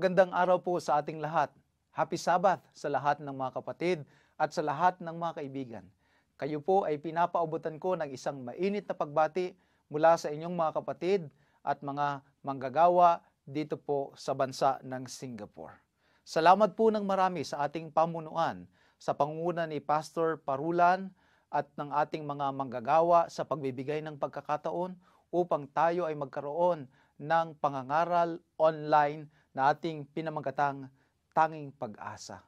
Magandang araw po sa ating lahat. Happy Sabbath sa lahat ng mga kapatid at sa lahat ng mga kaibigan. Kayo po ay pinapaubutan ko ng isang mainit na pagbati mula sa inyong mga kapatid at mga manggagawa dito po sa bansa ng Singapore. Salamat po ng marami sa ating pamunuan sa pangunguna ni Pastor Parulan at ng ating mga manggagawa sa pagbibigay ng pagkakataon upang tayo ay magkaroon ng pangangaral online na ating pinamagatang Tanging Pag-asa.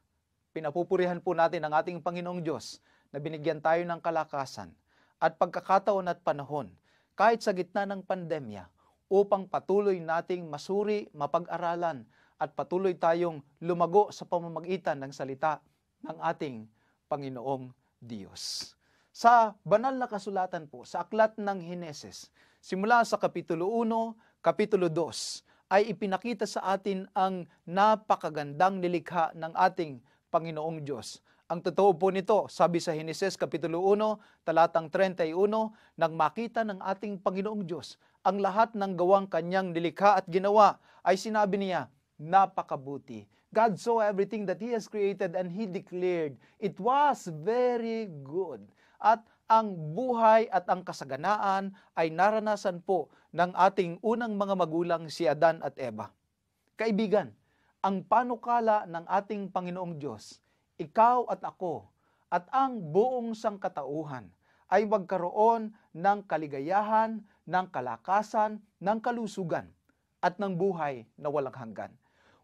Pinapupurihan po natin ang ating Panginoong Diyos na binigyan tayo ng kalakasan at pagkakataon at panahon kahit sa gitna ng pandemya upang patuloy nating masuri, mapag-aralan at patuloy tayong lumago sa pamamagitan ng salita ng ating Panginoong Diyos. Sa banal na kasulatan po, sa aklat ng Heneses, simula sa Kapitulo 1, Kapitulo 2, ay ipinakita sa atin ang napakagandang nilikha ng ating Panginoong Diyos. Ang totoo po nito, sabi sa Heneses Kapitulo 1, talatang 31, nang makita ng ating Panginoong Diyos ang lahat ng gawang kanyang nilikha at ginawa, ay sinabi niya, napakabuti. God saw everything that He has created and He declared, it was very good. At ang buhay at ang kasaganaan ay naranasan po ng ating unang mga magulang si Adan at Eva. Kaibigan, ang panukala ng ating Panginoong Diyos, ikaw at ako, at ang buong sangkatauhan ay magkaroon ng kaligayahan, ng kalakasan, ng kalusugan, at ng buhay na walang hanggan.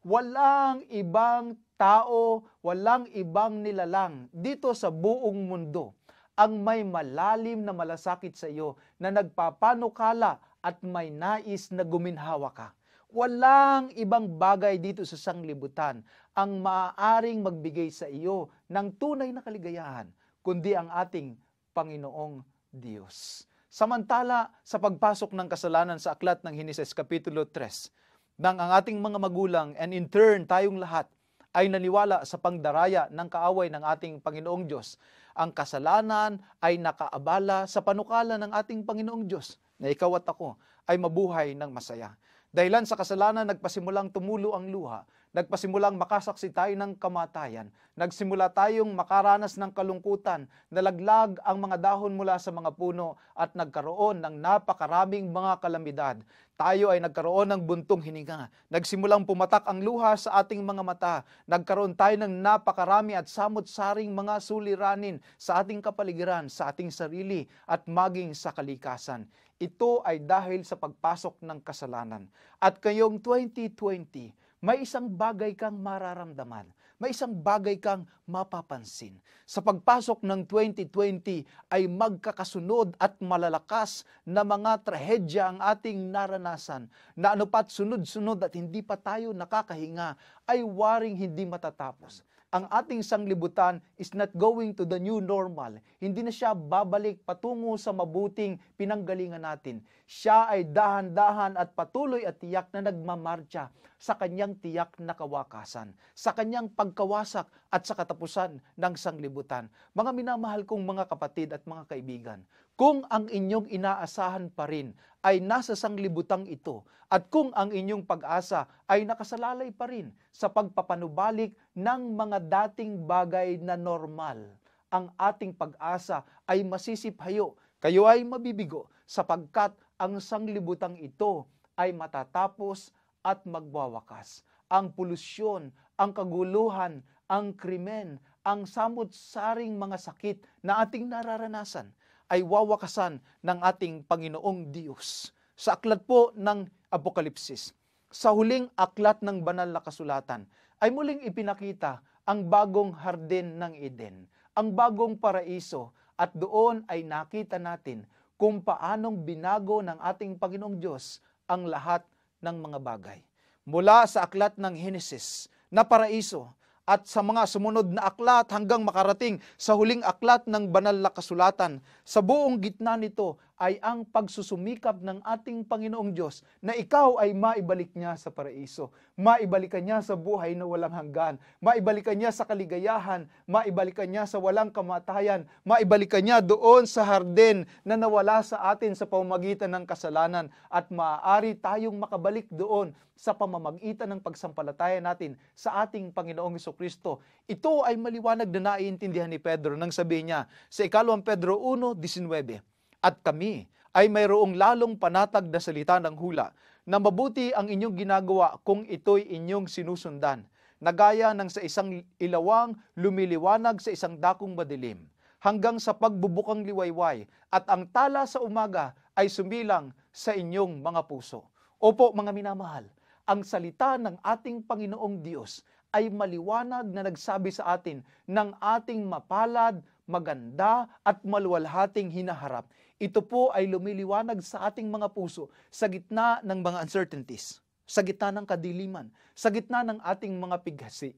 Walang ibang tao, walang ibang nilalang dito sa buong mundo ang may malalim na malasakit sa iyo na nagpapanukala at may nais na guminhawa ka. Walang ibang bagay dito sa sanglibutan ang maaaring magbigay sa iyo ng tunay na kaligayahan, kundi ang ating Panginoong Diyos. Samantala, sa pagpasok ng kasalanan sa aklat ng Heneses Kapitulo 3, nang ang ating mga magulang and in turn tayong lahat ay naniwala sa pangdaraya ng kaaway ng ating Panginoong Diyos, ang kasalanan ay nakaabala sa panukala ng ating Panginoong Diyos na ikaw at ako ay mabuhay ng masaya. Dahilan sa kasalanan, nagpasimulang tumulo ang luha, nagpasimulang makasaksi tayo ng kamatayan, nagsimula tayong makaranas ng kalungkutan, nalaglag ang mga dahon mula sa mga puno at nagkaroon ng napakaraming mga kalamidad. Tayo ay nagkaroon ng buntong hininga, nagsimulang pumatak ang luha sa ating mga mata, nagkaroon tayo ng napakarami at samot-saring mga suliranin sa ating kapaligiran, sa ating sarili at maging sa kalikasan. Ito ay dahil sa pagpasok ng kasalanan. At ngayong 2020, may isang bagay kang mararamdaman. May isang bagay kang mapapansin. Sa pagpasok ng 2020 ay magkakasunod at malalakas na mga trahedya ang ating naranasan na anupat sunod-sunod at hindi pa tayo nakakahinga ay waring hindi matatapos. Ang ating sanglibutan is not going to the new normal. Hindi na siya babalik patungo sa mabuting pinanggalingan natin. Siya ay dahan-dahan at patuloy at tiyak na nagmamarcha sa kanyang tiyak na kawakasan, sa kanyang pagkawasak at sa katapusan ng sanglibutan. Mga minamahal kong mga kapatid at mga kaibigan, kung ang inyong inaasahan pa rin ay nasa sanglibutang ito at kung ang inyong pag-asa ay nakasalalay pa rin sa pagpapanubalik ng mga dating bagay na normal, ang ating pag-asa ay masisiphayo, kayo ay mabibigo sapagkat ang sanglibutang ito ay matatapos at magwawakas. Ang polusyon, ang kaguluhan, ang krimen, ang samot-saring mga sakit na ating nararanasan ay wawakasan ng ating Panginoong Diyos. Sa aklat po ng Apokalipsis, sa huling aklat ng banal na kasulatan, ay muling ipinakita ang bagong hardin ng Eden, ang bagong paraiso, at doon ay nakita natin kung paanong binago ng ating Panginoong Diyos ang lahat ng mga bagay. Mula sa aklat ng Heneses na paraiso, at sa mga sumunod na aklat hanggang makarating sa huling aklat ng banal na kasulatan, sa buong gitna nito ay ang pagsusumikap ng ating Panginoong Diyos na ikaw ay maibalik niya sa paraiso, maibalikan niya sa buhay na walang hanggan, maibalikan niya sa kaligayahan, maibalikan niya sa walang kamatayan, maibalikan niya doon sa hardin na nawala sa atin sa pamamagitan ng kasalanan, at maaari tayong makabalik doon sa pamamagitan ng pagsampalataya natin sa ating Panginoong Hesukristo. Ito ay maliwanag na naiintindihan ni Pedro nang sabihin niya sa 2 Pedro 1:19, at kami ay mayroong lalong panatag na salita ng hula, na mabuti ang inyong ginagawa kung ito'y inyong sinusundan, na gaya ng sa isang ilawang lumiliwanag sa isang dakong madilim, hanggang sa pagbubukang liwayway, at ang tala sa umaga ay sumilang sa inyong mga puso. Opo mga minamahal, ang salita ng ating Panginoong Diyos ay maliwanag na nagsabi sa atin ng ating mapalad, maganda at maluwalhating hinaharap. Ito po ay lumiliwanag sa ating mga puso sa gitna ng mga uncertainties, sa gitna ng kadiliman, sa gitna ng ating mga pighasi.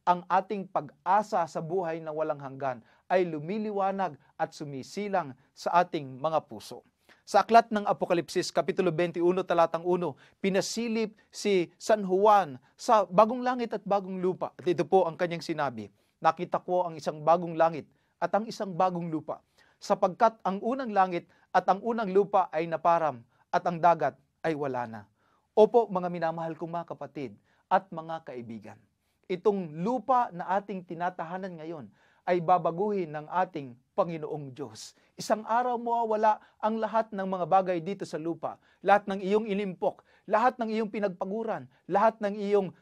Ang ating pag-asa sa buhay na walang hanggan ay lumiliwanag at sumisilang sa ating mga puso. Sa aklat ng Apokalipsis, Kapitulo 21, talatang 1, pinasilip si San Juan sa bagong langit at bagong lupa. At ito po ang kanyang sinabi, nakita ko ang isang bagong langit at ang isang bagong lupa, sapagkat ang unang langit at ang unang lupa ay naparam at ang dagat ay wala na. Opo mga minamahal kong mga kapatid at mga kaibigan, itong lupa na ating tinatahanan ngayon ay babaguhin ng ating Panginoong Diyos. Isang araw mawawala ang lahat ng mga bagay dito sa lupa. Lahat ng iyong inimpok, lahat ng iyong pinagpaguran, lahat ng iyong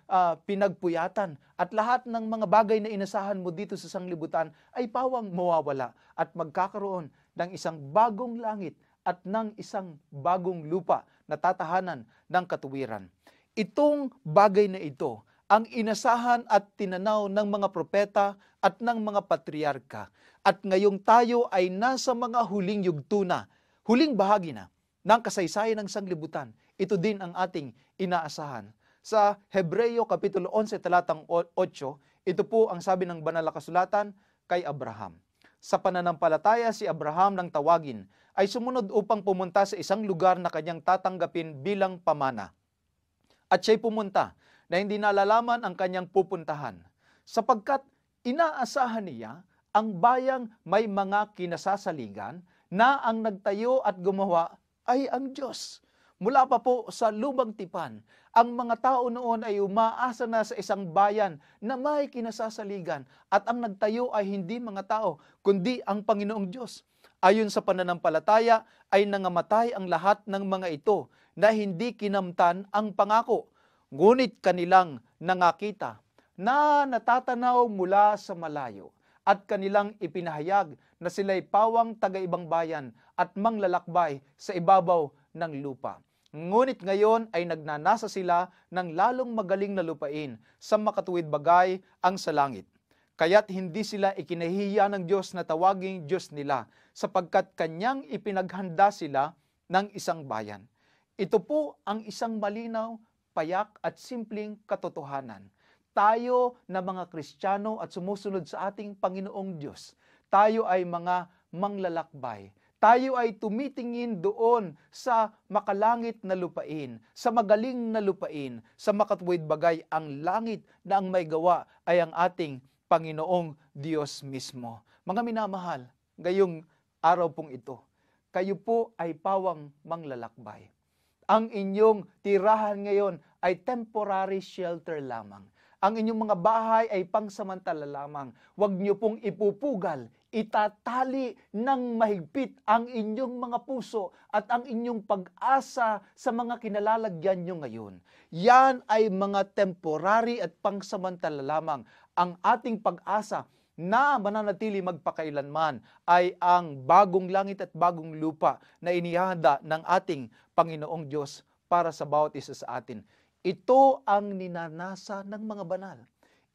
pinagpuyatan, at lahat ng mga bagay na inasahan mo dito sa sanglibutan ay pawang mawawala at magkakaroon ng isang bagong langit at ng isang bagong lupa na tatahanan ng katuwiran. Itong bagay na ito ang inasahan at tinanaw ng mga propeta at ng mga patriarka. At ngayong tayo ay nasa mga huling yugto na, huling bahagi na ng kasaysayan ng sanglibutan. Ito din ang ating inaasahan. Sa Hebreo Kapitulo 11, talatang 8, ito po ang sabi ng banal na kasulatan kay Abraham. Sa pananampalataya si Abraham nang tawagin ay sumunod upang pumunta sa isang lugar na kanyang tatanggapin bilang pamana. At siya'y pumunta na hindi nalalaman ang kanyang pupuntahan, sapagkat inaasahan niya ang bayang may mga kinasasaligan na ang nagtayo at gumawa ay ang Diyos. Mula pa po sa lumang tipan, ang mga tao noon ay umaasa na sa isang bayan na may kinasasaligan, at ang nagtayo ay hindi mga tao, kundi ang Panginoong Diyos. Ayon sa pananampalataya ay nangamatay ang lahat ng mga ito na hindi kinamtan ang pangako. Ngunit kanilang nangakita na natatanaw mula sa malayo, at kanilang ipinahayag na sila'y pawang taga-ibang bayan at manglalakbay sa ibabaw ng lupa. Ngunit ngayon ay nagnanasa sila ng lalong magaling na lupain sa makatuwid bagay ang sa langit. Kaya't hindi sila ikinahihiya ng Diyos na tawaging Diyos nila, sapagkat kanyang ipinaghanda sila ng isang bayan. Ito po ang isang malinaw, payak at simpleng katotohanan. Tayo na mga Kristiyano at sumusunod sa ating Panginoong Diyos, tayo ay mga manglalakbay. Tayo ay tumitingin doon sa makalangit na lupain, sa magaling na lupain, sa makatuwid bagay. Ang langit na ang may gawa ay ang ating Panginoong Diyos mismo. Mga minamahal, ngayong araw pong ito, kayo po ay pawang manglalakbay. Ang inyong tirahan ngayon ay temporary shelter lamang. Ang inyong mga bahay ay pangsamantala lamang. Huwag niyo pong ipupugal, itatali ng mahigpit ang inyong mga puso at ang inyong pag-asa sa mga kinalalagyan nyo ngayon. Yan ay mga temporary at pangsamantala lamang. Ang ating pag-asa na mananatili magpakailanman ay ang bagong langit at bagong lupa na inihahanda ng ating Panginoong Diyos para sa bawat isa sa atin. Ito ang ninanasa ng mga banal.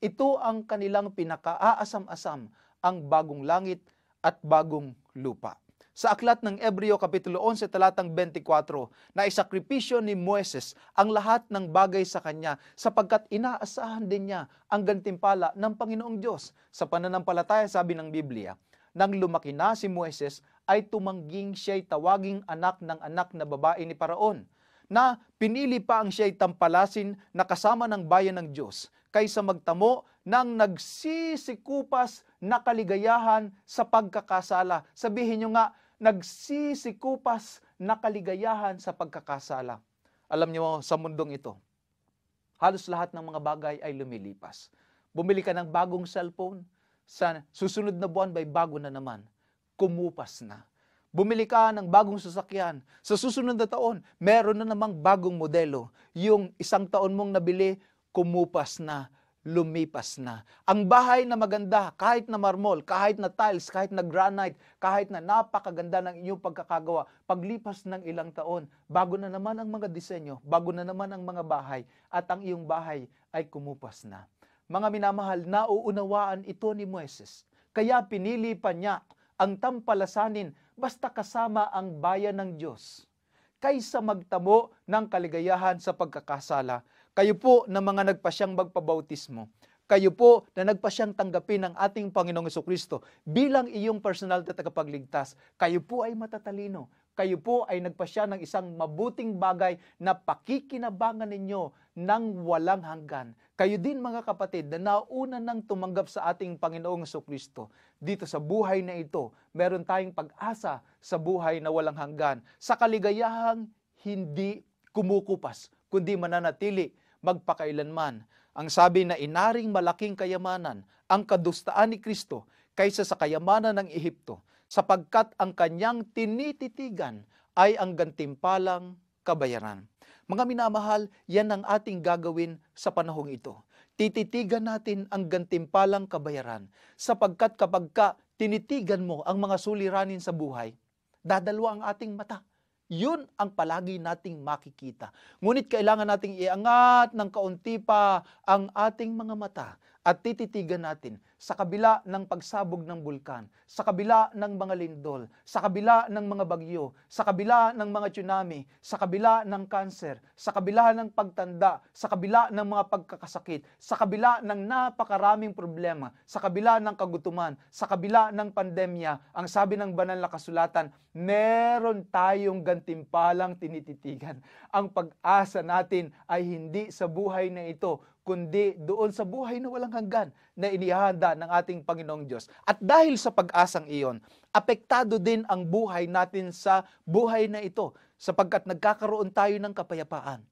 Ito ang kanilang pinaka-aasam-asam, ang bagong langit at bagong lupa. Sa aklat ng Hebreo Kapitulo 11, talatang 24, na isakripisyo ni Moises ang lahat ng bagay sa kanya, sapagkat inaasahan din niya ang gantimpala ng Panginoong Diyos. Sa pananampalataya, sabi ng Biblia, nang lumaki na si Moises, ay tumangging siya'y tawaging anak na babae ni Paraon, na pinili pa ang siya'y tampalasin na kasama ng bayan ng Diyos, kaysa magtamo ng nagsisikupas na kaligayahan sa pagkakasala. Sabihin nyo nga, nagsisikupas na kaligayahan sa pagkakasala. Alam nyo, sa mundong ito, halos lahat ng mga bagay ay lumilipas. Bumili ka ng bagong cellphone, sa susunod na buwan bay bago na naman. Kumupas na. Bumili ka ng bagong sasakyan, sa susunod na taon, meron na namang bagong modelo. Yung isang taon mong nabili, kumupas na, lumipas na. Ang bahay na maganda, kahit na marmol, kahit na tiles, kahit na granite, kahit na napakaganda ng inyong pagkakagawa, paglipas ng ilang taon, bago na naman ang mga disenyo, bago na naman ang mga bahay, at ang iyong bahay ay kumupas na. Mga minamahal, nauunawaan ito ni Moises. Kaya pinili pa niya ang tampalasanin basta kasama ang bayan ng Diyos, kaysa magtamo ng kaligayahan sa pagkakasala. Kayo po na mga nagpasyang magpabautismo, kayo po na nagpasyang tanggapin ng ating Panginoong Jesucristo bilang iyong personal na tagapagligtas, kayo po ay matatalino. Kayo po ay nagpasya ng isang mabuting bagay na pakikinabangan ninyo ng walang hanggan. Kayo din mga kapatid na nauna nang tumanggap sa ating Panginoong Jesucristo. Dito sa buhay na ito, meron tayong pag-asa sa buhay na walang hanggan. Sa kaligayahang hindi kumukupas, kundi mananatili magpakailanman. Ang sabi na inaring malaking kayamanan ang kadustaan ni Kristo kaysa sa kayamanan ng Ehipto, sapagkat ang kanyang tinititigan ay ang gantimpalang kabayaran. Mga minamahal, yan ang ating gagawin sa panahong ito. Tititigan natin ang gantimpalang kabayaran, sapagkat kapag tinitigan mo ang mga suliranin sa buhay, dadalwa ang ating mata. Yun ang palagi nating makikita. Ngunit kailangan nating iangat ng kaunti pa ang ating mga mata at tititigan natin sa kabila ng pagsabog ng bulkan, sa kabila ng mga lindol, sa kabila ng mga bagyo, sa kabila ng mga tsunami, sa kabila ng kanser, sa kabila ng pagtanda, sa kabila ng mga pagkakasakit, sa kabila ng napakaraming problema, sa kabila ng kagutuman, sa kabila ng pandemya, ang sabi ng banal na kasulatan, meron tayong gantimpalang tinititigan. Ang pag-asa natin ay hindi sa buhay na ito, kundi doon sa buhay na walang hanggan na inihahanda ng ating Panginoong Diyos. At dahil sa pag-asang iyon, apektado din ang buhay natin sa buhay na ito, sapagkat nagkakaroon tayo ng kapayapaan.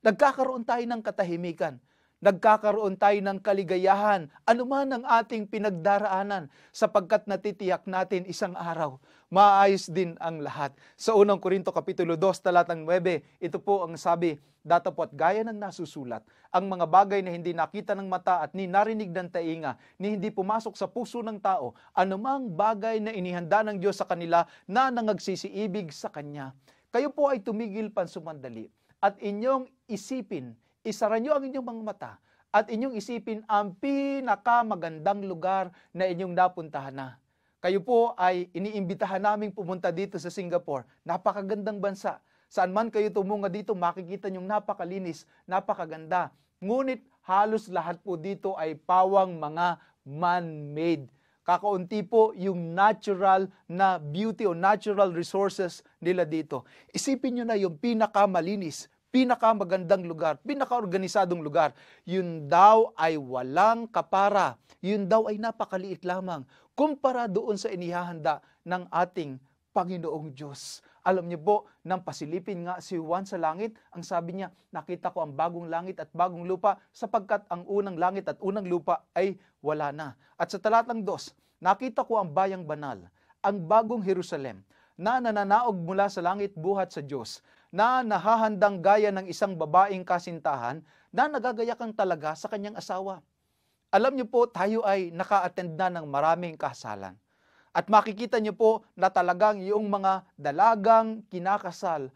Nagkakaroon tayo ng katahimikan. Nagkakaroon tayo ng kaligayahan, anuman ang ating pinagdaraanan, sapagkat natitiyak natin isang araw, maayos din ang lahat. Sa unang Korinto Kapitulo 2, talatang 9, ito po ang sabi, datapot gaya ng nasusulat, ang mga bagay na hindi nakita ng mata at ni narinig ng tainga, ni hindi pumasok sa puso ng tao, anumang bagay na inihanda ng Diyos sa kanila na nangagsisiibig sa Kanya. Kayo po ay tumigil pansumandali at inyong isipin, isara nyo ang inyong mga mata at inyong isipin ang pinakamagandang lugar na inyong napuntahan na. Kayo po ay iniimbitahan naming pumunta dito sa Singapore. Napakagandang bansa. Saan man kayo tumunga dito, makikita nyong napakalinis, napakaganda. Ngunit halos lahat po dito ay pawang mga man-made. Kakaunti po yung natural na beauty o natural resources nila dito. Isipin nyo na yung pinakamalinis, pinakamagandang lugar, pinakaorganisadong lugar, yun daw ay walang kapara. Yun daw ay napakaliit lamang kumpara doon sa inihahanda ng ating Panginoong Diyos. Alam niyo po, nang pasilipin nga si Juan sa langit, ang sabi niya, nakita ko ang bagong langit at bagong lupa sapagkat ang unang langit at unang lupa ay wala na. At sa talatang 2, nakita ko ang bayang banal, ang bagong Jerusalem, na nananaog mula sa langit buhat sa Diyos, na nahahandang gaya ng isang babaeng kasintahan na nagagayakan talaga sa kanyang asawa. Alam niyo po, tayo ay naka-attend na ng maraming kasalan. At makikita niyo po na talagang yung mga dalagang kinakasal,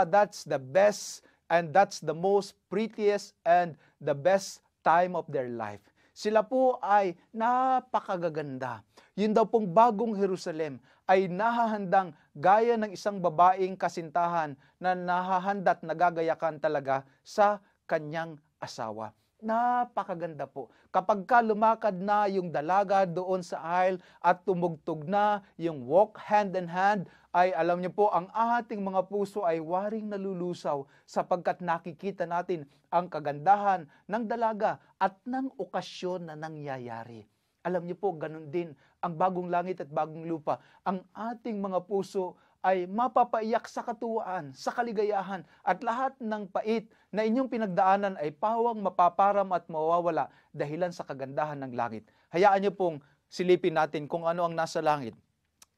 that's the best and that's the most prettiest and the best time of their life. Sila po ay napakagaganda. Yun daw pong bagong Jerusalem ay nahahandang gaya ng isang babaeng kasintahan na nahahanda at nagagayakan talaga sa kanyang asawa. Napakaganda po. Kapag ka lumakad na yung dalaga doon sa aisle at tumugtog na yung walk hand in hand, ay alam niyo po, ang ating mga puso ay waring nalulusaw sapagkat nakikita natin ang kagandahan ng dalaga at ng okasyon na nangyayari. Alam niyo po, ganun din ang bagong langit at bagong lupa. Ang ating mga puso ay mapapaiyak sa katuwaan, sa kaligayahan, at lahat ng pait na inyong pinagdaanan ay pawang mapaparam at mawawala dahilan sa kagandahan ng langit. Hayaan niyo pong silipin natin kung ano ang nasa langit.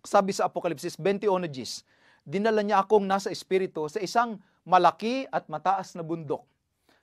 Sabi sa Apokalipsis 21:10, dinala niya akong nasa espiritu sa isang malaki at mataas na bundok,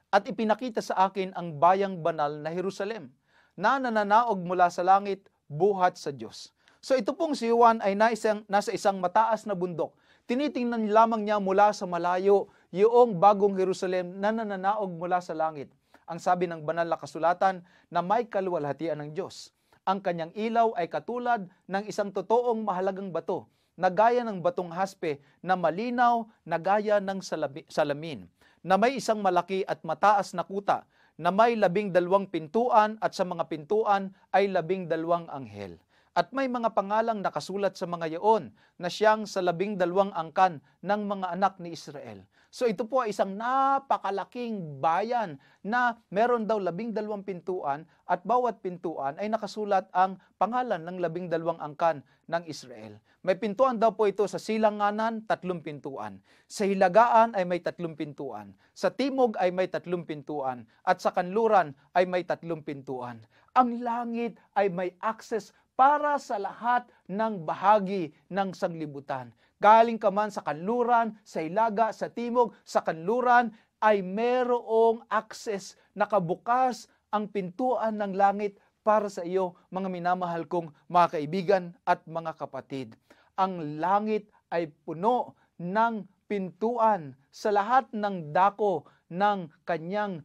at ipinakita sa akin ang bayang banal na Jerusalem, na nananaog mula sa langit buhat sa Diyos. So ito pong si Juan ay nasa isang mataas na bundok. Tinitingnan lamang niya mula sa malayo yung bagong Jerusalem na nananaog mula sa langit. Ang sabi ng banal na kasulatan na may kaluwalhatian ng Diyos. Ang kanyang ilaw ay katulad ng isang totoong mahalagang bato, na gaya ng batong haspe na malinaw na gaya ng salamin, na may isang malaki at mataas na kuta, na may 12 pintuan at sa mga pintuan ay 12 anghel. At may mga pangalang nakasulat sa mga yaon na siyang sa 12 angkan ng mga anak ni Israel. So ito po ay isang napakalaking bayan na meron daw 12 pintuan at bawat pintuan ay nakasulat ang pangalan ng 12 angkan ng Israel. May pintuan daw po ito sa silanganan, 3 pintuan. Sa hilagaan ay may 3 pintuan. Sa timog ay may 3 pintuan. At sa kanluran ay may 3 pintuan. Ang langit ay may access para sa lahat ng bahagi ng sanglibutan. Galing ka man sa kanluran, sa hilaga, sa timog, sa kanluran, ay merong access, nakabukas ang pintuan ng langit para sa iyo, mga minamahal kong mga kaibigan at mga kapatid. Ang langit ay puno ng pintuan sa lahat ng dako ng kanyang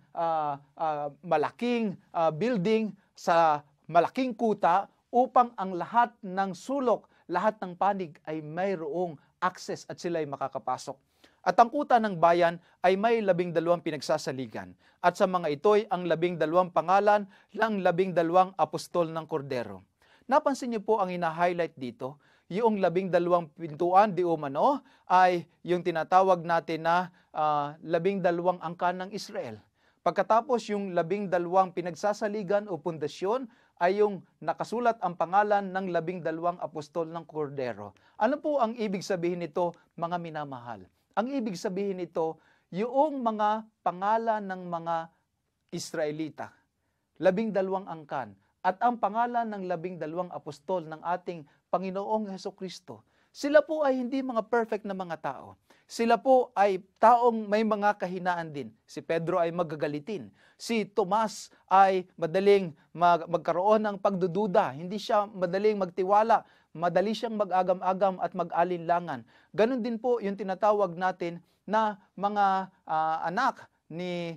malaking building sa malaking kuta, upang ang lahat ng sulok, lahat ng panig ay mayroong access at sila ay makakapasok. At ang kuta ng bayan ay may 12 pinagsasaligan. At sa mga ito'y ang 12 pangalan ng 12 apostol ng Kordero. Napansin niyo po ang ina-highlight dito, yung 12 pintuan di umano ay yung tinatawag natin na 12 angkan ng Israel. Pagkatapos yung 12 pinagsasaligan o pundasyon ay yung nakasulat ang pangalan ng 12 apostol ng Kordero. Ano po ang ibig sabihin nito, mga minamahal? Ang ibig sabihin nito, yung mga pangalan ng mga Israelita, 12 angkan, at ang pangalan ng 12 apostol ng ating Panginoong Hesukristo. Sila po ay hindi mga perfect na mga tao. Sila po ay taong may mga kahinaan din. Si Pedro ay magagalitin. Si Tomas ay madaling magkaroon ng pagdududa. Hindi siya madaling magtiwala. Madali siyang mag-agam-agam at mag-alinlangan. Ganon din po yung tinatawag natin na mga anak ni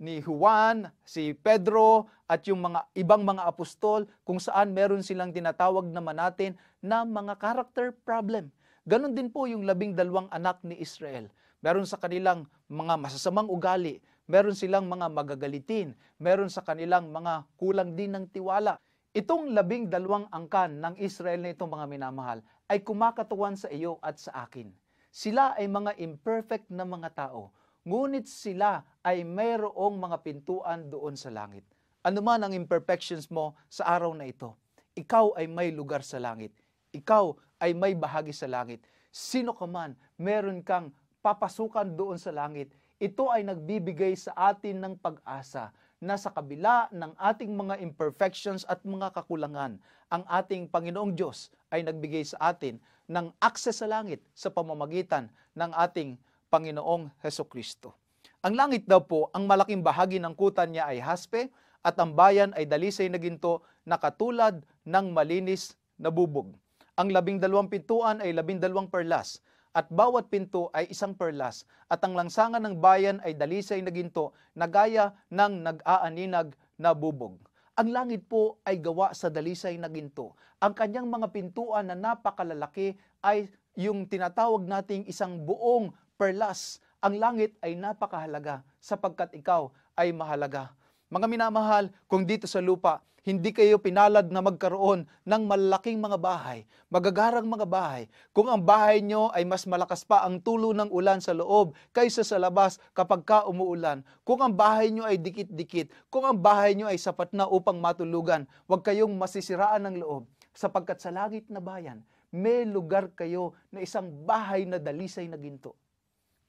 Juan, si Pedro, at yung mga ibang mga apostol, kung saan meron silang tinatawag naman natin na mga character problem. Ganon din po yung 12 anak ni Israel. Meron sa kanilang mga masasamang ugali, meron silang mga magagalitin, meron sa kanilang mga kulang din ng tiwala. Itong 12 angkan ng Israel na itong mga minamahal ay kumakatuwan sa iyo at sa akin. Sila ay mga imperfect na mga tao, ngunit sila ay mayroong mga pintuan doon sa langit. Ano man ang imperfections mo sa araw na ito, ikaw ay may lugar sa langit. Ikaw ay may bahagi sa langit. Sino ka man, meron kang papasukan doon sa langit. Ito ay nagbibigay sa atin ng pag-asa na sa kabila ng ating mga imperfections at mga kakulangan, ang ating Panginoong Diyos ay nagbigay sa atin ng access sa langit sa pamamagitan ng ating Panginoong Hesukristo. Ang langit daw po, ang malaking bahagi ng kuta niya ay haspe at ang bayan ay dalisay na ginto na katulad ng malinis na bubog. Ang 12 pintuan ay 12 perlas at bawat pinto ay 1 perlas at ang langsangan ng bayan ay dalisay na ginto na gaya ng nag-aaninag na bubog. Ang langit po ay gawa sa dalisay na ginto. Ang kanyang mga pintuan na napakalalaki ay yung tinatawag nating isang buong perlas. Ang langit ay napakahalaga sapagkat ikaw ay mahalaga. Mga minamahal, kung dito sa lupa, hindi kayo pinalad na magkaroon ng malaking mga bahay, magagarang mga bahay. Kung ang bahay nyo ay mas malakas pa ang tulo ng ulan sa loob kaysa sa labas kapag ka umuulan. Kung ang bahay nyo ay dikit-dikit, kung ang bahay nyo ay sapat na upang matulugan, huwag kayong masisiraan ng loob. Sapagkat sa langit na bayan, may lugar kayo na isang bahay na dalisay na ginto.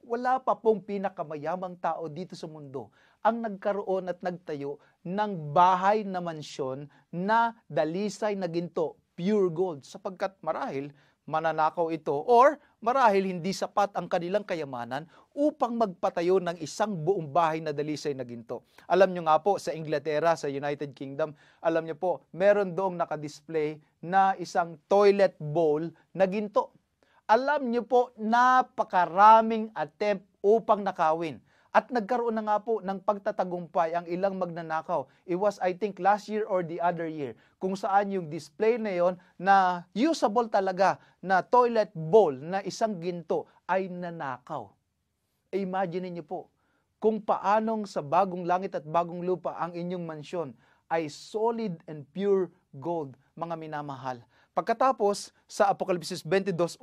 Wala pa pong pinakamayamang tao dito sa mundo ang nagkaroon at nagtayo ng bahay na mansyon na dalisay na ginto, pure gold, sapagkat marahil mananakaw ito or marahil hindi sapat ang kanilang kayamanan upang magpatayo ng isang buong bahay na dalisay na ginto. Alam nyo nga po, sa Inglaterra, sa United Kingdom, alam nyo po, meron doong nakadisplay na isang toilet bowl na ginto. Alam nyo po, napakaraming attempt upang nakawin. At nagkaroon na nga po ng pagtatagumpay ang ilang magnanakaw. It was, I think, last year or the other year, kung saan yung display na yon na usable talaga na toilet bowl na isang ginto ay nanakaw. Imagine niyo po, kung paanong sa bagong langit at bagong lupa ang inyong mansyon ay solid and pure gold, mga minamahal. Pagkatapos, sa Apokalipsis 22:1,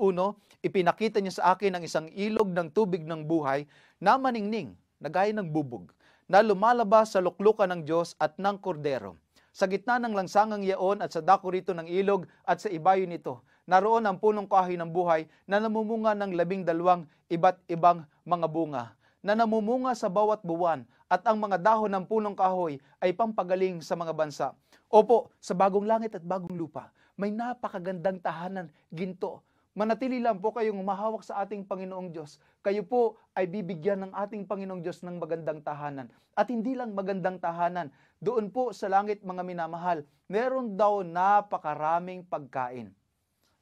ipinakita niya sa akin ang isang ilog ng tubig ng buhay na maningning, na gaya ng bubog, na lumalabas sa luklukan ng Diyos at ng Kordero. Sa gitna ng langsangang yaon at sa dako rito ng ilog at sa ibayo nito, naroon ang punong kahoy ng buhay na namumunga ng 12 iba't ibang mga bunga, na namumunga sa bawat buwan, at ang mga dahon ng punong kahoy ay pampagaling sa mga bansa. Opo, sa bagong langit at bagong lupa, may napakagandang tahanan, ginto. Manatili lang po kayong humahawak sa ating Panginoong Diyos. Kayo po ay bibigyan ng ating Panginoong Diyos ng magandang tahanan. At hindi lang magandang tahanan, doon po sa langit, mga minamahal, meron daw napakaraming pagkain.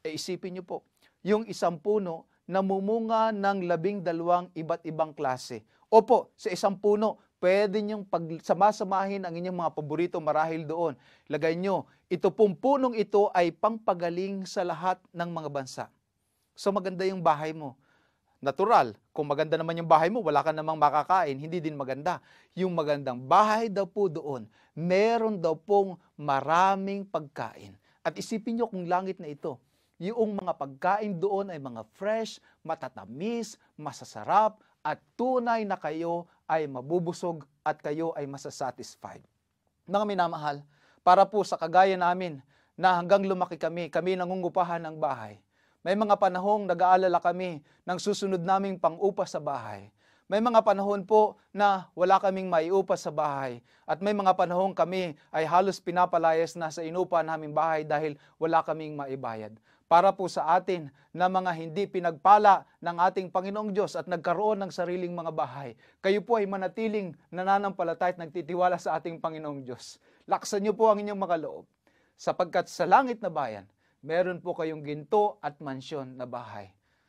Isipin niyo po, yung isang puno namumunga ng 12 iba't ibang klase. Opo, sa isang puno, pwede niyong pagsamasamahin ang inyong mga paborito marahil doon. Lagay nyo, ito pong punong ito ay pampagaling sa lahat ng mga bansa. So maganda yung bahay mo. Natural, kung maganda naman yung bahay mo, wala ka namang makakain, hindi din maganda. Yung magandang bahay daw po doon, meron daw pong maraming pagkain. At isipin nyo kung langit na ito, yung mga pagkain doon ay mga fresh, matatamis, masasarap, at tunay na kayo ay mabubusog at kayo ay masasatisfied. Mga minamahal, para po sa kagaya namin na hanggang lumaki kami nangungupahan ng bahay. May mga panahong nag-aalala kami ng susunod naming pang-upa sa bahay. May mga panahon po na wala kaming maiupa sa bahay. At may mga panahong kami ay halos pinapalayas na sa inupa naming bahay dahil wala kaming maibayad. Para po sa atin na mga hindi pinagpala ng ating Panginoong Diyos at nagkaroon ng sariling mga bahay, kayo po ay manatiling nananampalataya at nagtitiwala sa ating Panginoong Diyos. Laksan niyo po ang inyong mga loob, sapagkat sa langit na bayan, meron po kayong ginto at mansyon na bahay.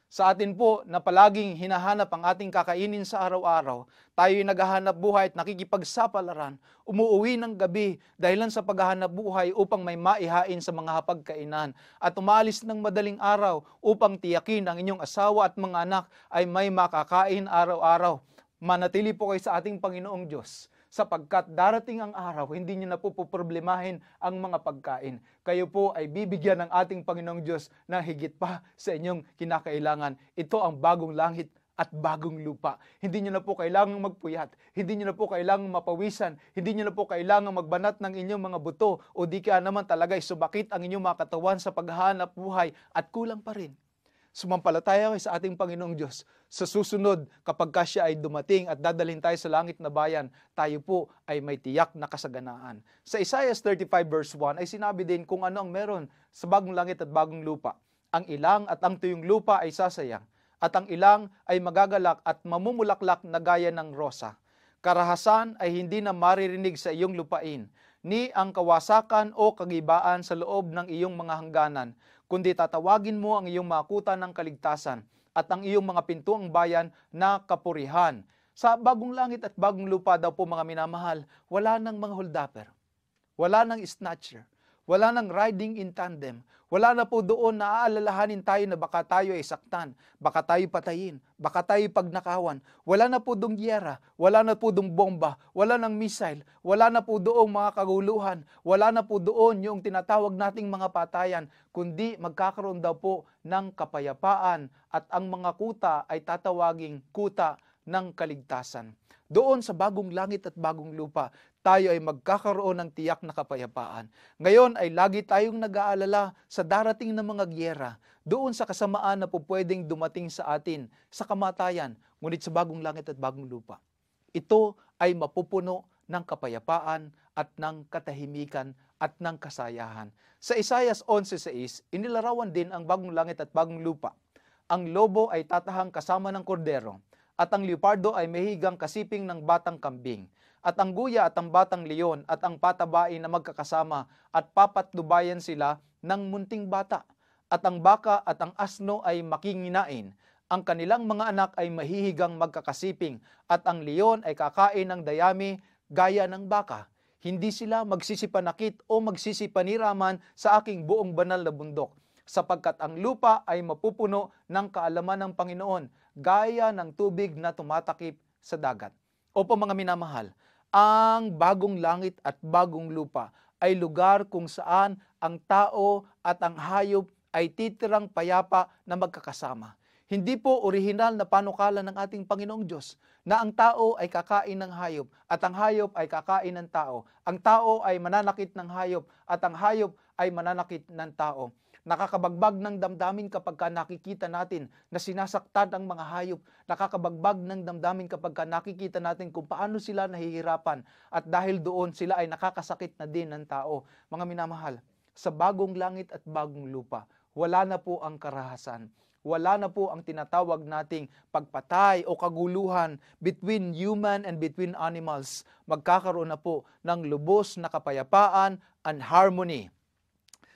Sa atin po na palaging hinahanap ang ating kakainin sa araw-araw, tayo'y naghahanap buhay at nakikipagsapalaran, umuuwi ng gabi dahilan sa paghahanap buhay upang may maihain sa mga hapagkainan, at umalis ng madaling araw upang tiyakin ang inyong asawa at mga anak ay may makakain araw-araw. Manatili po kayo sa ating Panginoong Diyos, sapagkat darating ang araw, hindi niyo na po poproblemahin ang mga pagkain. Kayo po ay bibigyan ng ating Panginoong Diyos na higit pa sa inyong kinakailangan. Ito ang bagong langit at bagong lupa. Hindi niyo na po kailangang magpuyat, hindi niyo na po kailangang mapawisan, hindi niyo na po kailangang magbanat ng inyong mga buto, o di kaya naman talaga subakit ang inyong mga katawan sa paghahanap buhay at kulang pa rin. Sumampalataya kayo sa ating Panginoong Diyos. Sa susunod, kapag siya ay dumating at dadalhin tayo sa langit na bayan, tayo po ay may tiyak na kasaganaan. Sa Isaiah 35 verse 1 ay sinabi din kung ano ang meron sa bagong langit at bagong lupa. Ang ilang at ang tuyong lupa ay sasayang, at ang ilang ay magagalak at mamumulaklak na gaya ng rosa. Karahasan ay hindi na maririnig sa iyong lupain, ni ang kawasakan o kagibaan sa loob ng iyong mga hangganan, kundi tatawagin mo ang iyong makuta ng kaligtasan at ang iyong mga pintuang bayan na kapurihan. Sa bagong langit at bagong lupa daw po, mga minamahal, wala nang mga holdapper, wala nang snatcher, Wala nang riding in tandem. Wala na po doon na aalalahanin tayo na baka tayo ay saktan, baka tayo patayin, baka tayo pagnakawan. Wala na po doong giyera, wala na po doong bomba, wala nang missile, wala na po doong mga kaguluhan, wala na po doon yung tinatawag nating mga patayan, kundi magkakaroon daw po ng kapayapaan at ang mga kuta ay tatawaging kuta ng kaligtasan. Doon sa bagong langit at bagong lupa, tayo ay magkakaroon ng tiyak na kapayapaan. Ngayon ay lagi tayong nag-aalala sa darating na mga giyera, doon sa kasamaan na po pwedeng dumating sa atin, sa kamatayan, ngunit sa bagong langit at bagong lupa. Ito ay mapupuno ng kapayapaan at ng katahimikan at ng kasayahan. Sa Isaiah 11:6, inilarawan din ang bagong langit at bagong lupa. Ang lobo ay tatahang kasama ng kordero, at ang leopardo ay mahigang kasiping ng batang kambing, at ang guya at ang batang leon at ang patabain na magkakasama at papatnubayan sila ng munting bata. At ang baka at ang asno ay makinginain, ang kanilang mga anak ay mahihigang magkakasiping, at ang leon ay kakain ng dayami gaya ng baka. Hindi sila magsisipanakit o magsisipaniraman sa aking buong banal na bundok, sapagkat ang lupa ay mapupuno ng kaalaman ng Panginoon, gaya ng tubig na tumatakip sa dagat. Opo mga minamahal, ang bagong langit at bagong lupa ay lugar kung saan ang tao at ang hayop ay titirang payapa na magkakasama. Hindi po orihinal na panukala ng ating Panginoong Diyos na ang tao ay kakain ng hayop at ang hayop ay kakain ng tao. Ang tao ay mananakit ng hayop at ang hayop ay mananakit ng tao. Nakakabagbag ng damdamin kapag nakikita natin na sinasaktan ang mga hayop. Nakakabagbag ng damdamin kapag nakikita natin kung paano sila nahihirapan at dahil doon sila ay nakakasakit na din ng tao. Mga minamahal, sa bagong langit at bagong lupa, wala na po ang karahasan. Wala na po ang tinatawag nating pagpatay o kaguluhan between human and between animals. Magkakaroon na po ng lubos na kapayapaan and harmony.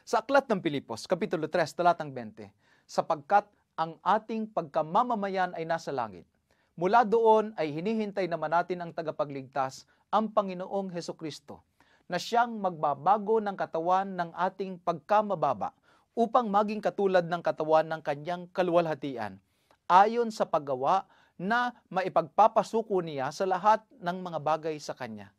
Sa Aklat ng Pilipos, Kapitulo 3, talatang 20, sapagkat ang ating pagkamamamayan ay nasa langit. Mula doon ay hinihintay naman natin ang tagapagligtas, ang Panginoong Hesukristo, na siyang magbabago ng katawan ng ating pagkamababa upang maging katulad ng katawan ng kanyang kaluwalhatian, ayon sa paggawa na maipagpapasuko niya sa lahat ng mga bagay sa kanya.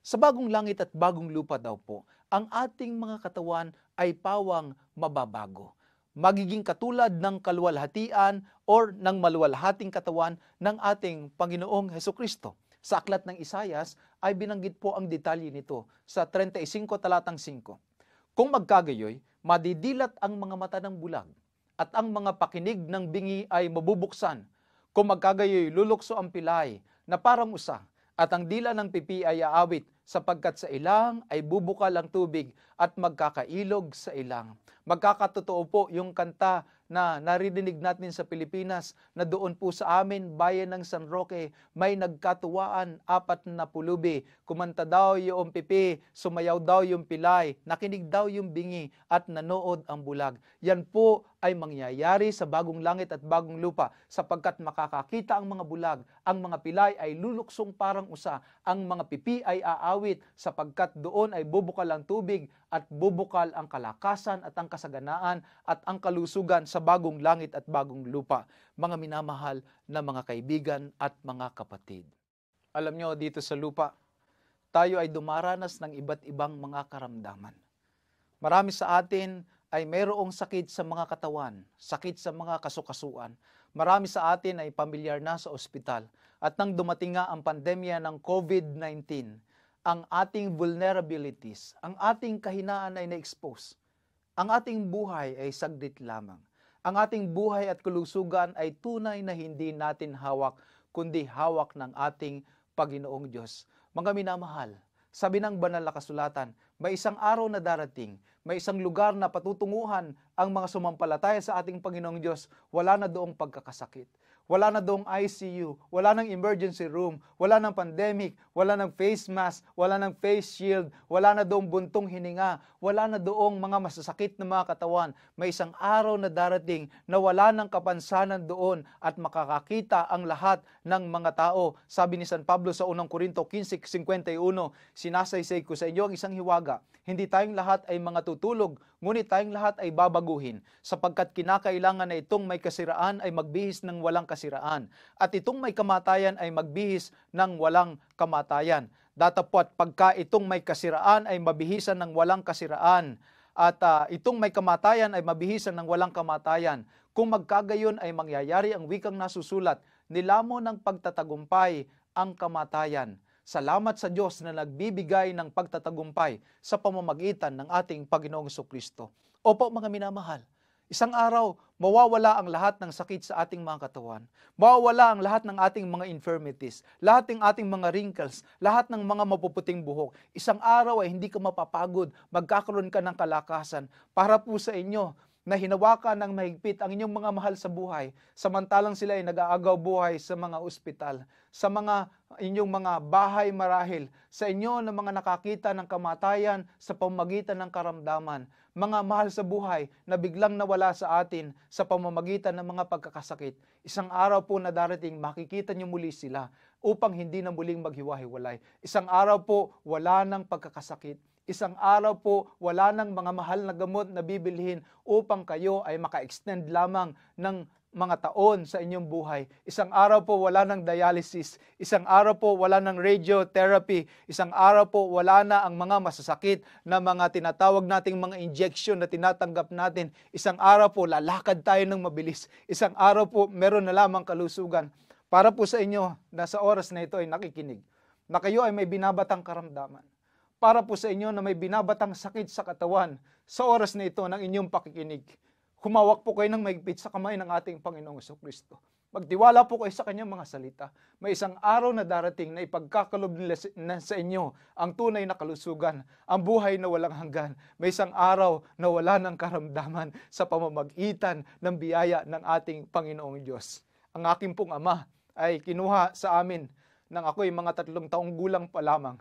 Sa bagong langit at bagong lupa daw po, ang ating mga katawan ay pawang mababago. Magiging katulad ng kaluwalhatian or ng maluwalhating katawan ng ating Panginoong Hesukristo. Sa Aklat ng Isayas ay binanggit po ang detalye nito sa 35 talatang 5. Kung magkagayoy, madidilat ang mga mata ng bulag at ang mga pakinig ng bingi ay mabubuksan. Kung magkagayoy, lulukso ang pilay na parang usa at ang dila ng pipi ay aawit sapagkat sa ilang ay bubukal ang tubig at magkakailog sa ilang. Magkakatotoo po yung kanta na naririnig natin sa Pilipinas na doon po sa amin, bayan ng San Roque, may nagkatuwaan, 4 na pulubi. Kumanta daw yung pipi, sumayaw daw yung pilay, nakinig daw yung bingi at nanood ang bulag. Yan po ay mangyayari sa bagong langit at bagong lupa sapagkat makakakita ang mga bulag, ang mga pilay ay luluksong parang usa, ang mga pipi ay aawit sapagkat doon ay bubukal ang tubig at bubukal ang kalakasan at ang kasaganaan at ang kalusugan sa bagong langit at bagong lupa, mga minamahal na mga kaibigan at mga kapatid. Alam nyo, dito sa lupa, tayo ay dumaranas ng iba't ibang mga karamdaman. Marami sa atin ay mayroong sakit sa mga katawan, sakit sa mga kasukasuan. Marami sa atin ay pamilyar na sa ospital. At nang dumating nga ang pandemya ng COVID-19, ang ating vulnerabilities, ang ating kahinaan ay na-expose. Ang ating buhay ay saglit lamang. Ang ating buhay at kalusugan ay tunay na hindi natin hawak, kundi hawak ng ating Panginoong Diyos. Mga minamahal, sabi ng banal na kasulatan, may isang araw na darating, may isang lugar na patutunguhan ang mga sumampalataya sa ating Panginoong Diyos, wala na doong pagkakasakit, Wala na doong ICU, wala nang emergency room, wala nang pandemic, wala nang face mask, wala nang face shield, wala na doong buntong hininga, wala na doong mga masasakit na mga katawan. May isang araw na darating na wala nang kapansanan doon at makakakita ang lahat ng mga tao. Sabi ni San Pablo sa unang Korinto 15:51, sinasaysay ko sa inyo ang isang hiwaga. Hindi tayong lahat ay mga tutulog, ngunit tayong lahat ay babaguhin, sapagkat kinakailangan na itong may kasiraan ay magbihis ng walang kasiraan, at itong may kamatayan ay magbihis ng walang kamatayan. Datapwat pagka itong may kasiraan ay mabihisan ng walang kasiraan, at itong may kamatayan ay mabihisan ng walang kamatayan. Kung magkagayon ay mangyayari ang wikang nasusulat, nilamon ng pagtatagumpay ang kamatayan. Salamat sa Diyos na nagbibigay ng pagtatagumpay sa pamamagitan ng ating Panginoong Jesucristo. Opo mga minamahal, isang araw mawawala ang lahat ng sakit sa ating mga katawan. Mawawala ang lahat ng ating mga infirmities, lahat ng ating mga wrinkles, lahat ng mga mapuputing buhok. Isang araw ay hindi ka mapapagod, magkakaroon ka ng kalakasan para po sa inyo na hinawakan ng mahigpit ang inyong mga mahal sa buhay, samantalang sila ay nag-aagaw buhay sa mga ospital, sa mga inyong mga bahay marahil, sa inyo na mga nakakita ng kamatayan sa pamamagitan ng karamdaman, mga mahal sa buhay na biglang nawala sa atin sa pamamagitan ng mga pagkakasakit. Isang araw po na darating, makikita niyo muli sila upang hindi na muling maghiwa-hiwalay. Isang araw po, wala ng pagkakasakit. Isang araw po, wala nang mga mahal na gamot na bibilhin upang kayo ay maka-extend lamang ng mga taon sa inyong buhay. Isang araw po, wala nang dialysis. Isang araw po, wala nang radiotherapy. Isang araw po, wala na ang mga masasakit na mga tinatawag nating mga injection na tinatanggap natin. Isang araw po, lalakad tayo ng mabilis. Isang araw po, meron na lamang kalusugan. Para po sa inyo na sa oras na ito ay nakikinig, na kayo ay may binabatang karamdaman. Para po sa inyo na may binabatang sakit sa katawan sa oras na ito ng inyong pakikinig. Humawak po kayo ng maigpit sa kamay ng ating Panginoong Jesucristo. Magtiwala po kayo sa kanyang mga salita. May isang araw na darating na ipagkakalob na sa inyo ang tunay na kalusugan, ang buhay na walang hanggan. May isang araw na wala ng karamdaman sa pamamagitan ng biyaya ng ating Panginoong Diyos. Ang aking pong ama ay kinuha sa amin nang ako'y mga 3 taong gulang pa lamang.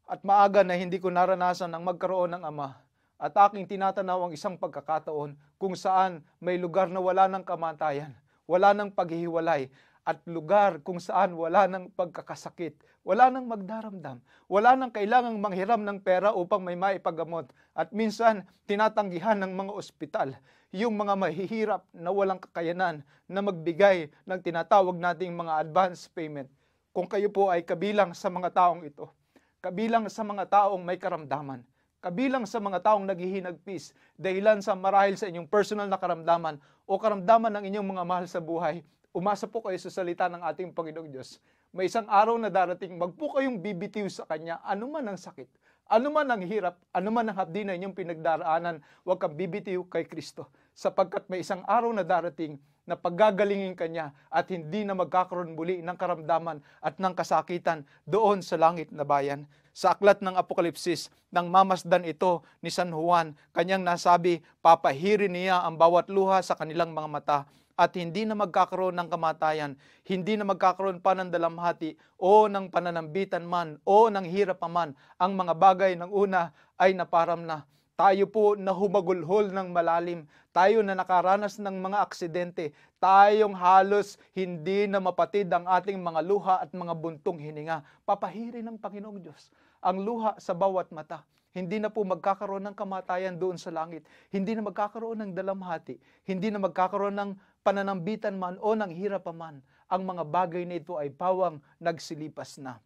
At maaga na hindi ko naranasan ang magkaroon ng ama. At aking tinatanaw ang isang pagkakataon kung saan may lugar na wala ng kamatayan, wala ng paghihiwalay, at lugar kung saan wala ng pagkakasakit, wala ng magdaramdam, wala ng kailangang manghiram ng pera upang may maipagamot. At minsan, tinatanggihan ng mga ospital yung mga mahihirap na walang kakayanan na magbigay ng tinatawag nating mga advance payment. Kung kayo po ay kabilang sa mga taong ito, kabilang sa mga taong may karamdaman, kabilang sa mga taong naghihinagpis dahilan sa marahil sa inyong personal na karamdaman o karamdaman ng inyong mga mahal sa buhay, umasa po kayo sa salita ng ating Panginoong Diyos. May isang araw na darating, wag po kayong bibitiw sa Kanya, anuman ang sakit, anuman ang hirap, anuman ang hapdi na inyong pinagdaraanan, wag kang bibitiw kay Kristo. Sapagkat may isang araw na darating na paggagalingin Kanya at hindi na magkakaroon muli ng karamdaman at ng kasakitan doon sa langit na bayan. Sa aklat ng Apokalipsis, nang mamasdan ito ni San Juan, kanyang nasabi, papahirin niya ang bawat luha sa kanilang mga mata at hindi na magkakaroon ng kamatayan, hindi na magkakaroon pa ng dalamhati o ng pananambitan man o ng hirap man. Ang mga bagay ng una ay naparam na. Tayo po na humagulhol ng malalim, tayo na nakaranas ng mga aksidente, tayong halos hindi na mapatid ang ating mga luha at mga buntong hininga. Papahirin ng Panginoong Diyos ang luha sa bawat mata. Hindi na po magkakaroon ng kamatayan doon sa langit. Hindi na magkakaroon ng dalamhati. Hindi na magkakaroon ng pananambitan man o ng hirap man. Ang mga bagay na ito ay pawang nagsilipas na.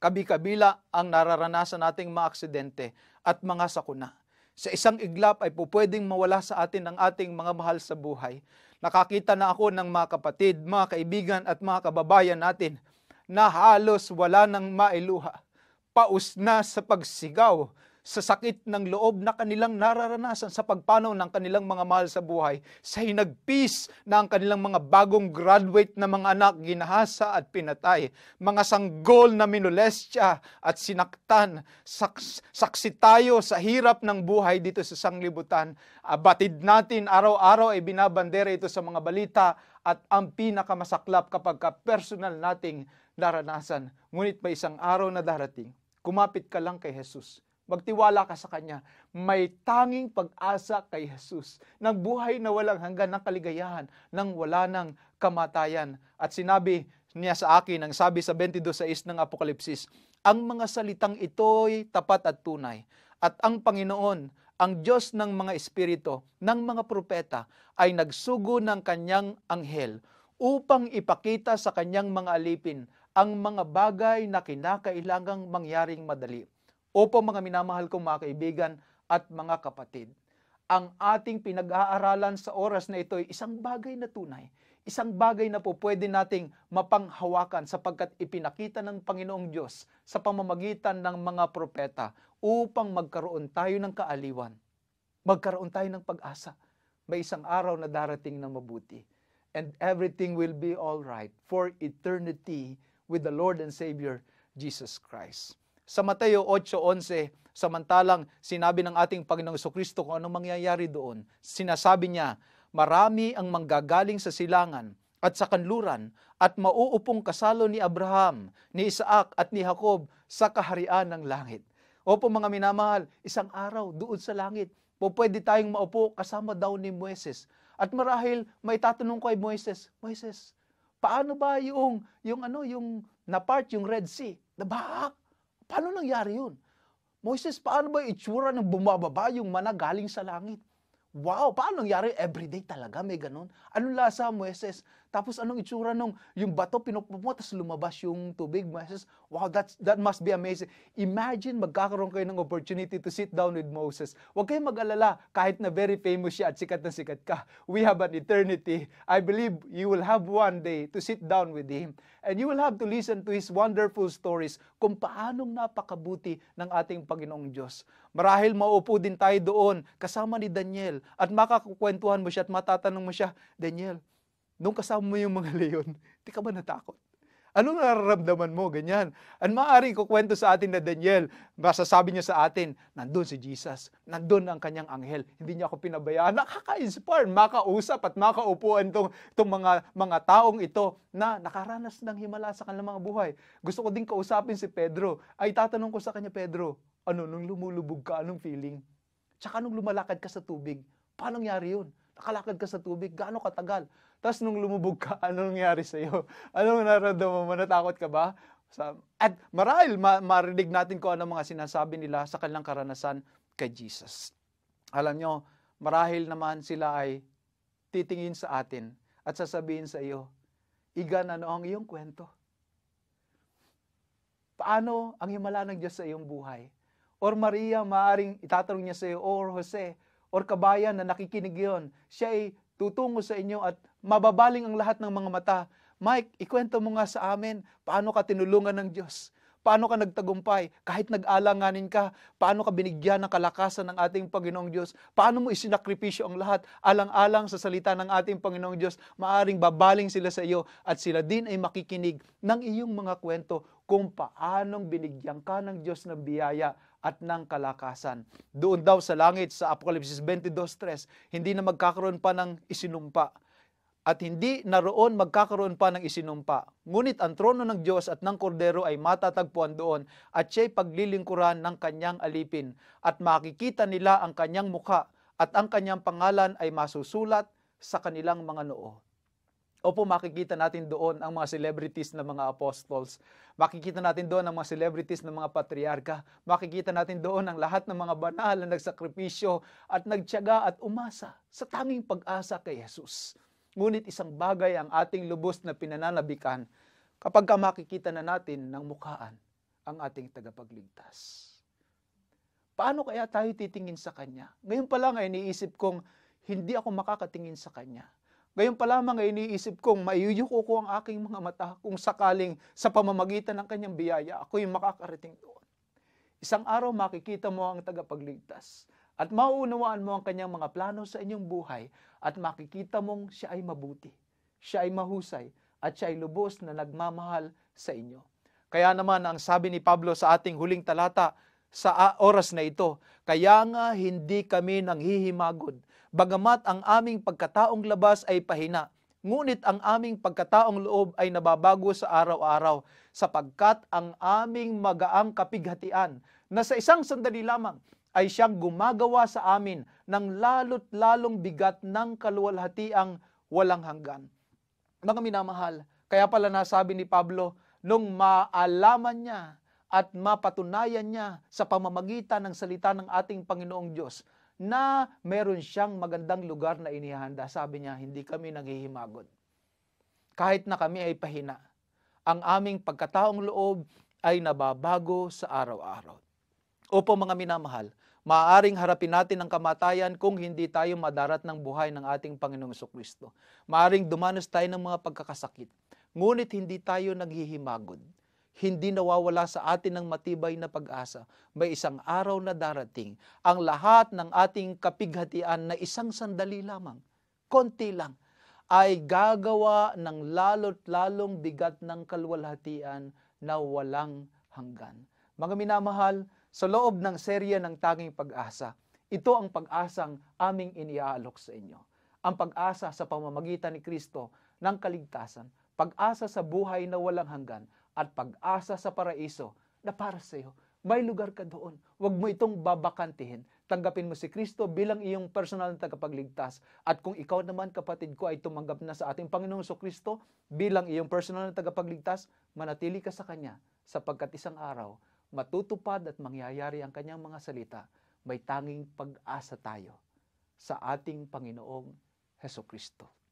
Kabi-kabila ang nararanasan nating mga aksidente at mga sakuna. Sa isang iglap ay po pwedeng mawala sa atin ang ating mga mahal sa buhay. Nakakita na ako ng mga kapatid, mga kaibigan at mga kababayan natin na halos wala nang mailuha. Paus na sa pagsigaw, sa sakit ng loob na kanilang nararanasan sa pagpanaw ng kanilang mga mahal sa buhay, sa hinagpis na ang kanilang mga bagong graduate na mga anak ginahasa at pinatay, mga sanggol na minolestya at sinaktan, saksi tayo sa hirap ng buhay dito sa sanglibutan. Batid natin araw-araw ay binabandera ito sa mga balita at ang pinakamasaklap kapag personal nating naranasan. Ngunit may isang araw na darating, kumapit ka lang kay Jesus. Magtiwala ka sa Kanya. May tanging pag-asa kay Jesus ng buhay na walang hanggan, ng kaligayahan, ng wala ng kamatayan. At sinabi niya sa akin, ang sabi sa 22:6 ng Apokalipsis, ang mga salitang ito'y tapat at tunay. At ang Panginoon, ang Diyos ng mga espiritu, ng mga propeta, ay nagsugo ng Kanyang anghel upang ipakita sa Kanyang mga alipin ang mga bagay na kinakailangang mangyaring madali. Opo mga minamahal kong mga kaibigan at mga kapatid, ang ating pinag-aaralan sa oras na ito ay isang bagay na tunay, isang bagay na po pwede nating mapanghawakan sapagkat ipinakita ng Panginoong Diyos sa pamamagitan ng mga propeta upang magkaroon tayo ng kaaliwan, magkaroon tayo ng pag-asa. May isang araw na darating na mabuti and everything will be all right for eternity with the Lord and Savior Jesus Christ. Sa Mateo 8:11, samantalang sinabi ng ating Panginoong Jesucristo kung anong mangyayari doon, sinasabi niya, marami ang manggagaling sa silangan at sa kanluran at mauupong kasalo ni Abraham, ni Isaac at ni Jacob sa kaharian ng langit. Opo mga minamahal, isang araw doon sa langit, pwede tayong maupo kasama daw ni Moises. At marahil may tatanong kay Moises, Moises, paano ba yung na-part yung Red Sea? Diba? Paano nangyari yun? Moises, paano ba itsura ng bumababa yung mana galing sa langit? Wow, paano nangyari? Everyday talaga may ganun. Anong lasa, Moises? Tapos anong itsura nung yung bato pinupumot tapos lumabas yung tubig, Moises? Wow, that must be amazing. Imagine magkakaroon kayo ng opportunity to sit down with Moses. Huwag kayong mag-alala kahit na very famous siya at sikat na sikat ka. We have an eternity. I believe you will have one day to sit down with him. And you will have to listen to his wonderful stories kung paanong napakabuti ng ating Panginoong Diyos. Marahil mauupo din tayo doon kasama ni Daniel at makakukwentuhan mo siya at matatanong mo siya, Daniel, nung kasama mo yung mga leon, di ka ba natakot? Anong nararamdaman mo? Ganyan. At maaaring kukwento sa atin na Daniel, masasabi niya sa atin, nandun si Jesus, nandun ang kanyang anghel, hindi niya ako pinabayaan. Nakaka-inspire, makausap at makaupuan itong mga taong ito na nakaranas ng himala sa kanilang mga buhay. Gusto ko din kausapin si Pedro. Ay tatanong ko sa kanya, Pedro, nung lumulubog ka, anong feeling? Tsaka nung lumalakad ka sa tubig, paano nangyari yun? Nakalakad ka sa tubig, gaano katagal? Tapos nung lumubog ka, anong nangyari sa'yo? Anong nararamdaman mo? Natakot ka ba? At marahil marinig natin kung ano mga sinasabi nila sa kanilang karanasan kay Jesus. Alam nyo, marahil naman sila ay titingin sa atin at sasabihin sa iyo, Igan, ano ang iyong kwento? Paano ang himala ng Diyos sa iyong buhay? Or Maria, maaring itatanong niya sa iyo, or Jose, or kabayan na nakikinig yon, siya ay tutungo sa inyo at mababaling ang lahat ng mga mata. Mike, ikwento mo nga sa amin, paano ka tinulungan ng Diyos? Paano ka nagtagumpay? Kahit nag-alanganin ka, paano ka binigyan ng kalakasan ng ating Panginoong Diyos? Paano mo isinakripisyo ang lahat? Alang-alang sa salita ng ating Panginoong Diyos, maaring babaling sila sa iyo at sila din ay makikinig ng iyong mga kwento kung paanong binigyan ka ng Diyos ng biyaya at ng kalakasan. Doon daw sa langit, sa Apokalipsis 22:3, hindi na magkakaroon pa ng isinumpa. At hindi naroon magkakaroon pa ng isinumpa. Ngunit ang trono ng Diyos at ng Kordero ay matatagpuan doon at siya'y paglilingkuran ng kanyang alipin. At makikita nila ang kanyang mukha at ang kanyang pangalan ay masusulat sa kanilang mga noo. Opo, makikita natin doon ang mga celebrities na mga apostles. Makikita natin doon ang mga celebrities na mga patriarka. Makikita natin doon ang lahat ng mga banal na nagsakripisyo at nagtiyaga at umasa sa tanging pag-asa kay Jesus. Ngunit isang bagay ang ating lubos na pinananabikan kapag makikita na natin ng mukhaan ang ating tagapagligtas. Paano kaya tayo titingin sa Kanya? Ngayon pa lang ay iniisip kong hindi ako makakatingin sa Kanya. Ngayon pa lamang ay iniisip kong maiyuyuko ko ang aking mga mata kung sakaling sa pamamagitan ng Kanyang biyaya, ako yung makakarating doon. Isang araw makikita mo ang tagapagligtas at mauunawaan mo ang kanyang mga plano sa inyong buhay at makikita mong siya ay mabuti, siya ay mahusay at siya ay lubos na nagmamahal sa inyo. Kaya naman ang sabi ni Pablo sa ating huling talata sa oras na ito, kaya nga hindi kami nanghihimagod, bagamat ang aming pagkataong labas ay pahina, ngunit ang aming pagkataong loob ay nababago sa araw-araw, sapagkat ang aming magaang kapighatian na sa isang sandali lamang ay siyang gumagawa sa amin ng lalo't lalong bigat ng kaluwalhatiang walang hanggan. Mga minamahal, kaya pala nasabi ni Pablo, nung maalaman niya at mapatunayan niya sa pamamagitan ng salita ng ating Panginoong Diyos na meron siyang magandang lugar na inihanda, sabi niya, hindi kami nanghihimagod. Kahit na kami ay pahina, ang aming pagkataong loob ay nababago sa araw-araw. Opo mga minamahal, maaaring harapin natin ang kamatayan kung hindi tayo madarat ng buhay ng ating Panginoong Jesucristo. Maaaring dumanas tayo ng mga pagkakasakit, ngunit hindi tayo naghihimagod. Hindi nawawala sa atin ng matibay na pag-asa. May isang araw na darating, ang lahat ng ating kapighatian na isang sandali lamang, konti lang, ay gagawa ng lalo't lalong bigat ng kaluwalhatian na walang hanggan. Mga minamahal, sa loob ng serya ng Tanging Pag-asa, ito ang pag-asang aming iniaalok sa inyo. Ang pag-asa sa pamamagitan ni Kristo ng kaligtasan, pag-asa sa buhay na walang hanggan, at pag-asa sa paraiso na para sa iyo. May lugar ka doon. Huwag mo itong babakantihin. Tanggapin mo si Kristo bilang iyong personal na tagapagligtas. At kung ikaw naman, kapatid ko, ay tumanggap na sa ating Panginoong Jesucristo bilang iyong personal na tagapagligtas, manatili ka sa Kanya sapagkat isang araw, matutupad at mangyayari ang Kanyang mga salita. May tanging pag-asa tayo sa ating Panginoong Jesucristo.